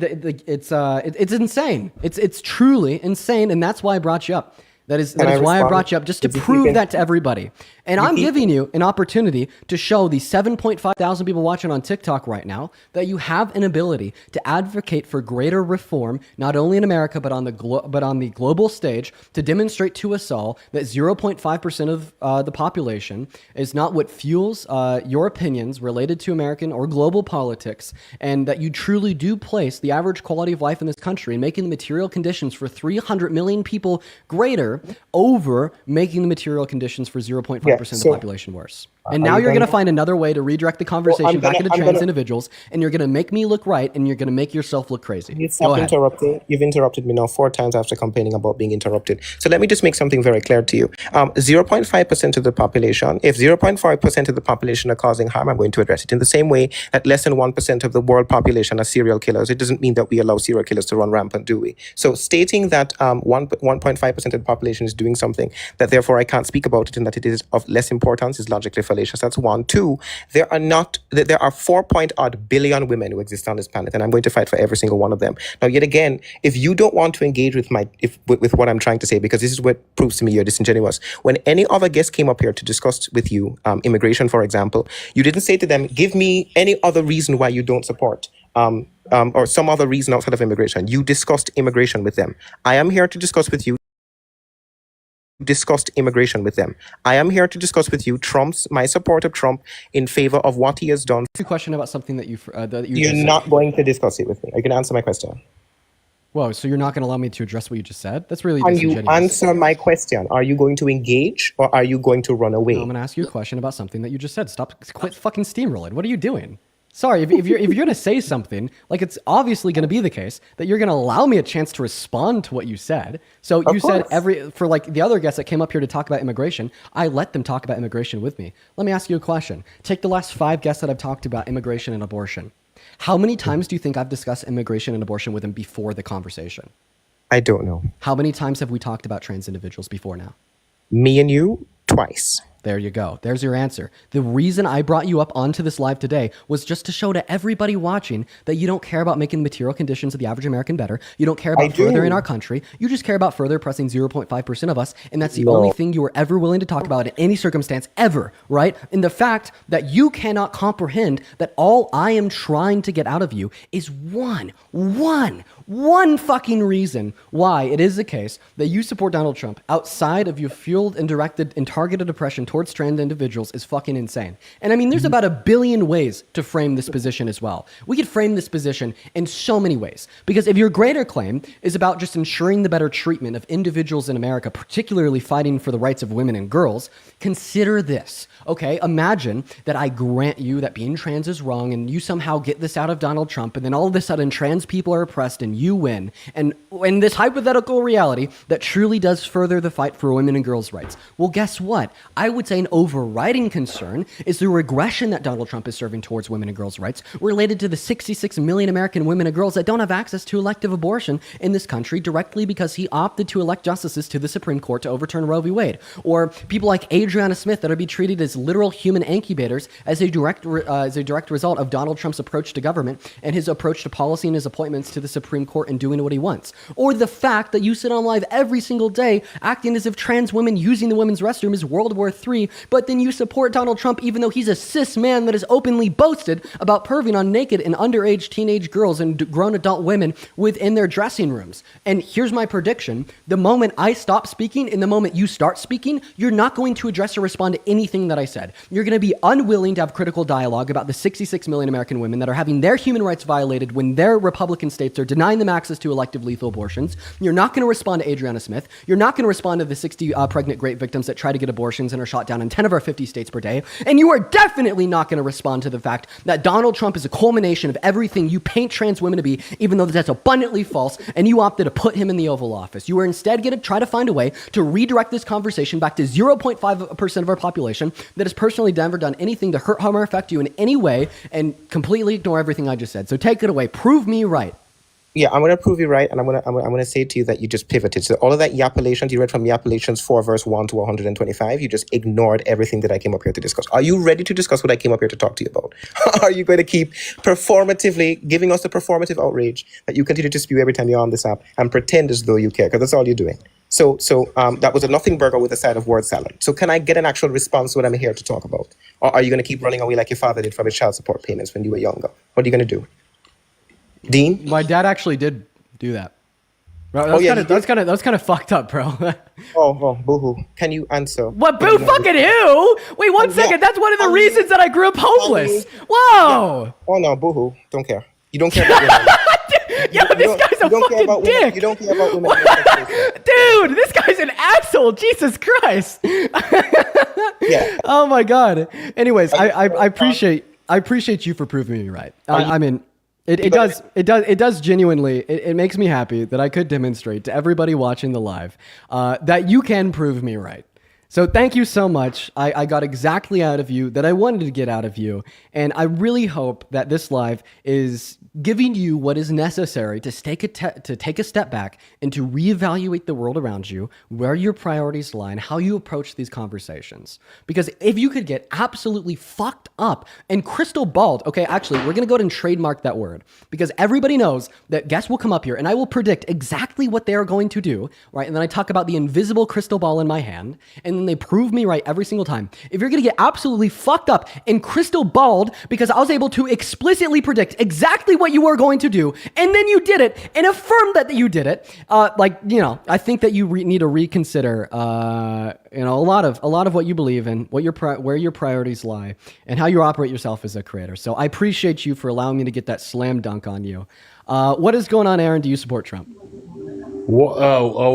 it's insane. It's truly insane, and that's why I brought you up. That is why I brought you up, just to prove that to everybody. And I'm giving you an opportunity to show the 7.5 thousand people watching on TikTok right now that you have an ability to advocate for greater reform, not only in America, but on the global stage, to demonstrate to us all that 0.5% of the population is not what fuels your opinions related to American or global politics, and that you truly do place the average quality of life in this country and making the material conditions for 300 million people greater over making the material conditions for 0.5% of the population worse. And now you're going to find another way to redirect the conversation back into trans individuals, and you're going to make me look right, and you're going to make yourself look crazy. You've interrupted me now 4 times after complaining about being interrupted. So let me just make something very clear to you. 0.5% of the population, if 0.5% of the population are causing harm, I'm going to address it in the same way that less than 1% of the world population are serial killers. It doesn't mean that we allow serial killers to run rampant, do we? So stating that 1.5% of the population is doing something, that therefore I can't speak about it and that it is of less importance, is logically fallacious. That's one. Two, there are 4 billion women who exist on this planet, and I'm going to fight for every single one of them. Now, yet again, if you don't want to engage with with what I'm trying to say, because this is what proves to me you're disingenuous. When any other guest came up here to discuss with you immigration, for example, you didn't say to them, give me any other reason why you don't support or some other reason outside of immigration. You discussed immigration with them. I am here to discuss with you I am here to discuss with you my support of Trump in favor of what he has done. A question about something that you're not going to discuss it with me. Are you going to answer my question? Whoa, so you're not going to allow me to address what you just said? That's really disingenuous. Can you answer my question? Are you going to engage or are you going to run away? No, I'm going to ask you a question about something that you just said. Quit fucking steamrolling. What are you doing? Sorry, if you're going to say something, like it's obviously going to be the case that you're going to allow me a chance to respond to what you said. So you said for like the other guests that came up here to talk about immigration, I let them talk about immigration with me. Let me ask you a question. Take the last 5 guests that I've talked about immigration and abortion. How many times do you think I've discussed immigration and abortion with them before the conversation? I don't know. How many times have we talked about trans individuals before now? Me and you, twice. There you go. There's your answer. The reason I brought you up onto this live today was just to show to everybody watching that you don't care about making the material conditions of the average American better. You don't care about furthering our country. You just care about further oppressing 0.5% of us. And that's the only thing you were ever willing to talk about in any circumstance ever, right? And the fact that you cannot comprehend that all I am trying to get out of you is one fucking reason why it is the case that you support Donald Trump outside of your fueled and directed and targeted oppression towards trans individuals is fucking insane. And I mean, there's about 1 billion ways to frame this position as well. We could frame this position in so many ways, because if your greater claim is about just ensuring the better treatment of individuals in America, particularly fighting for the rights of women and girls, consider this. Okay, imagine that I grant you that being trans is wrong and you somehow get this out of Donald Trump, and then all of a sudden trans people are oppressed and you win. And in this hypothetical reality that truly does further the fight for women and girls' rights. Well, guess what? I would say an overriding concern is the regression that Donald Trump is serving towards women and girls' rights related to the 66 million American women and girls that don't have access to elective abortion in this country directly because he opted to elect justices to the Supreme Court to overturn Roe v. Wade. Or people like Adriana Smith that are being treated as literal human incubators as a direct result of Donald Trump's approach to government and his approach to policy and his appointments to the Supreme Court and doing what he wants. Or the fact that you sit on live every single day acting as if trans women using the women's restroom is World War III, but then you support Donald Trump even though he's a cis man that has openly boasted about perving on naked and underage teenage girls and grown adult women within their dressing rooms. And here's my prediction. The moment I stop speaking and the moment you start speaking, you're not going to address or respond to anything that I said. You're going to be unwilling to have critical dialogue about the 66 million American women that are having their human rights violated when their Republican states are denying them access to elective lethal abortions. You're not going to respond to Adriana Smith. You're not going to respond to the 60 pregnant rape victims that try to get abortions and are shot down in 10 of our 50 states per day. And you are definitely not going to respond to the fact that Donald Trump is a culmination of everything you paint trans women to be, even though that's abundantly false, and you opted to put him in the Oval Office. You are instead going to try to find a way to redirect this conversation back to 0.5% of our population that has personally never done anything to hurt, harm, or affect you in any way, and completely ignore everything I just said. So take it away. Prove me right. Yeah, I'm gonna prove you right, and I'm gonna say to you that you just pivoted. So all of that Yappalations you read from Yappalations 4 verse 1 to 125, you just ignored everything that I came up here to discuss. Are you ready to discuss what I came up here to talk to you about? Are you going to keep performatively giving us the performative outrage that you continue to spew every time you're on this app and pretend as though you care? Because that's all you're doing. So that was a nothing burger with a side of word salad. So can I get an actual response to what I'm here to talk about? Or are you going to keep running away like your father did from his child support payments when you were younger? What are you going to do? Dean? My dad actually did do that. Bro, Oh yeah, that's kind of fucked up, bro. Oh, boohoo. Can you answer? What, boo fucking who? Wait, one second. That's one of the reasons that I grew up homeless. Whoa. Oh no, boohoo. Don't care. You don't care about women. Yo, this guy's a you don't care fucking about dick. women. You don't care about women. Dude, this guy's an asshole. Jesus Christ. Yeah. Oh my God. Anyways, I appreciate you for proving me right. I mean, it does genuinely, it makes me happy that I could demonstrate to everybody watching the live that you can prove me right. So thank you so much. I got exactly out of you that I wanted to get out of you. And I really hope that this live is giving you what is necessary to take a step back and to reevaluate the world around you, where your priorities lie, and how you approach these conversations. Because if you could get absolutely fucked up and crystal balled, okay, actually, we're going to go ahead and trademark that word because everybody knows that guests will come up here and I will predict exactly what they are going to do, right? And then I talk about the invisible crystal ball in my hand, and then they prove me right every single time. If you're going to get absolutely fucked up and crystal balled because I was able to explicitly predict exactly what you were going to do, and then you did it and affirmed that you did it, I think that you need to reconsider, a lot of what you believe in, where your priorities lie, and how you operate yourself as a creator. So I appreciate you for allowing me to get that slam dunk on you. What is going on, Aaron? Do you support Trump? Oh,